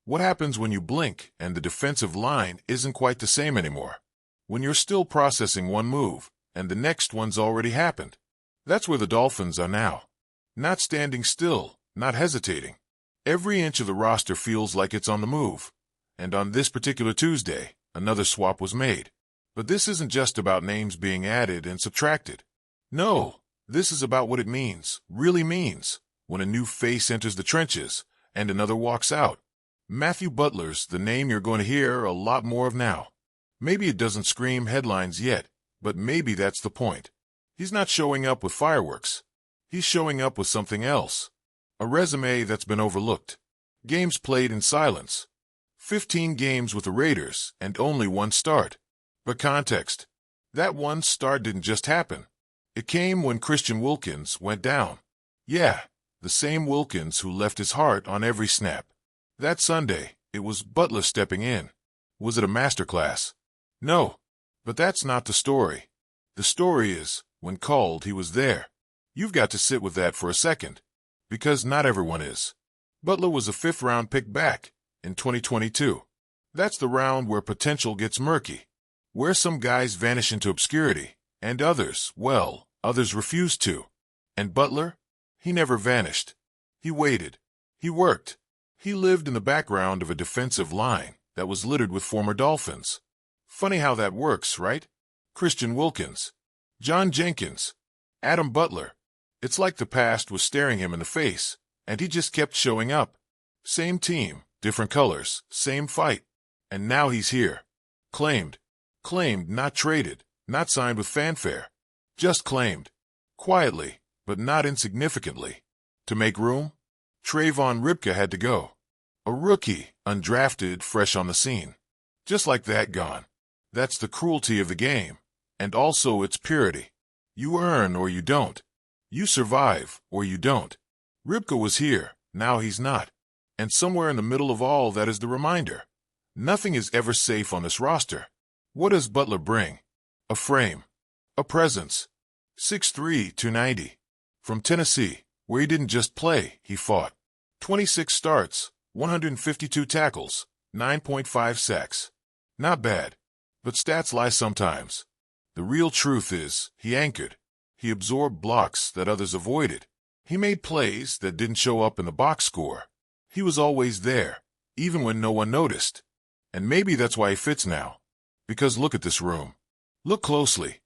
What happens when you blink and the defensive line isn't quite the same anymore? When you're still processing one move and the next one's already happened? That's where the Dolphins are now. Not standing still, not hesitating. Every inch of the roster feels like it's on the move. And on this particular Tuesday, another swap was made. But this isn't just about names being added and subtracted. No, this is about what it means, really means, when a new face enters the trenches and another walks out. Matthew Butler's the name you're going to hear a lot more of now. Maybe it doesn't scream headlines yet, but maybe that's the point. He's not showing up with fireworks. He's showing up with something else. A resume that's been overlooked. Games played in silence. 15 games with the Raiders and only one start. But context. That one start didn't just happen. It came when Christian Wilkins went down. Yeah, the same Wilkins who left his heart on every snap. That Sunday, it was Butler stepping in. Was it a masterclass? No, but that's not the story. The story is, when called, he was there. You've got to sit with that for a second, because not everyone is. Butler was a fifth-round pick back in 2022. That's the round where potential gets murky, where some guys vanish into obscurity, and others, well, others refuse to. And Butler? He never vanished. He waited. He worked. He lived in the background of a defensive line that was littered with former Dolphins. Funny how that works, right? Christian Wilkins, John Jenkins, Adam Butler. It's like the past was staring him in the face, and he just kept showing up. Same team, different colors, same fight. And now he's here. Claimed. Claimed, not traded, not signed with fanfare. Just claimed. Quietly, but not insignificantly. To make room? Trayvon Ripka had to go. A rookie, undrafted, fresh on the scene. Just like that, gone. That's the cruelty of the game, and also its purity. You earn or you don't. You survive or you don't. Ripka was here, now he's not. And somewhere in the middle of all that is the reminder. Nothing is ever safe on this roster. What does Butler bring? A frame. A presence. 6'3", 290. From Tennessee, where he didn't just play, he fought. 26 starts, 152 tackles, 9.5 sacks. Not bad. But stats lie sometimes. The real truth is, he anchored. He absorbed blocks that others avoided. He made plays that didn't show up in the box score. He was always there, even when no one noticed. And maybe that's why he fits now. Because look at this room. Look closely.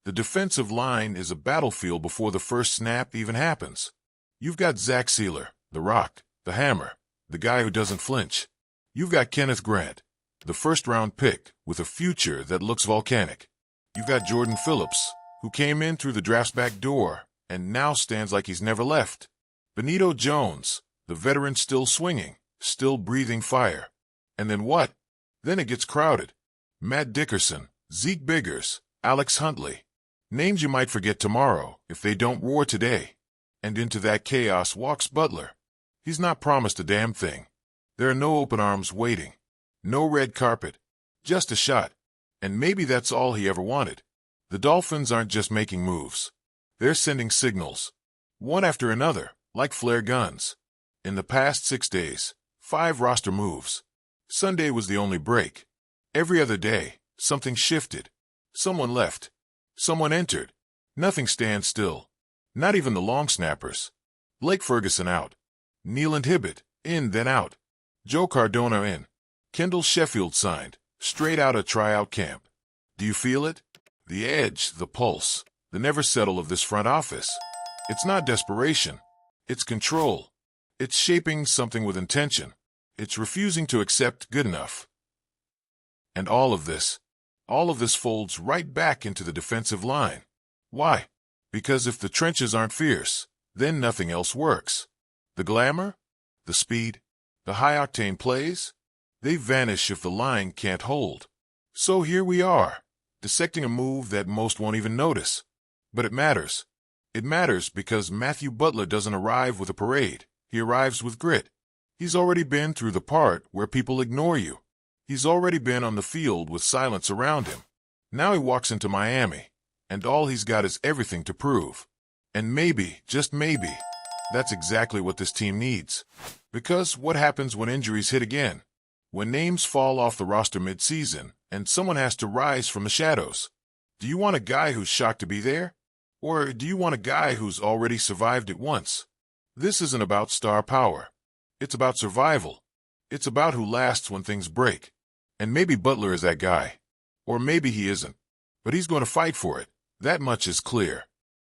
The defensive line is a battlefield before the first snap even happens. You've got Zach Sealer, the Rock, the Hammer, the guy who doesn't flinch. You've got Kenneth Grant, the first-round pick with a future that looks volcanic. You've got Jordan Phillips, who came in through the draft's back door and now stands like he's never left. Benito Jones, the veteran still swinging, still breathing fire. And then what? Then it gets crowded. Matt Dickerson, Zeke Biggers, Alex Huntley. Names you might forget tomorrow if they don't roar today. And into that chaos walks Butler. He's not promised a damn thing. There are no open arms waiting. No red carpet. Just a shot. And maybe that's all he ever wanted. The Dolphins aren't just making moves. They're sending signals. One after another, like flare guns. In the past 6 days, 5 roster moves. Sunday was the only break. Every other day, something shifted. Someone left. Someone entered. Nothing stands still. Not even the long snappers. Blake Ferguson out. Neeland Hibbett, in then out. Joe Cardona in. Kendall Sheffield signed, straight out of tryout camp. Do you feel it? The edge, the pulse, the never settle of this front office. It's not desperation. It's control. It's shaping something with intention. It's refusing to accept good enough. And all of this folds right back into the defensive line. Why? Because if the trenches aren't fierce, then nothing else works. The glamour? The speed? The high-octane plays? They vanish if the line can't hold. So here we are, dissecting a move that most won't even notice. But it matters. It matters because Matthew Butler doesn't arrive with a parade. He arrives with grit. He's already been through the part where people ignore you. He's already been on the field with silence around him. Now he walks into Miami, and all he's got is everything to prove. And maybe, just maybe, that's exactly what this team needs. Because what happens when injuries hit again? When names fall off the roster mid-season and someone has to rise from the shadows. Do you want a guy who's shocked to be there? Or do you want a guy who's already survived it once? This isn't about star power. It's about survival. It's about who lasts when things break. And maybe Butler is that guy. Or maybe he isn't. But he's going to fight for it. That much is clear.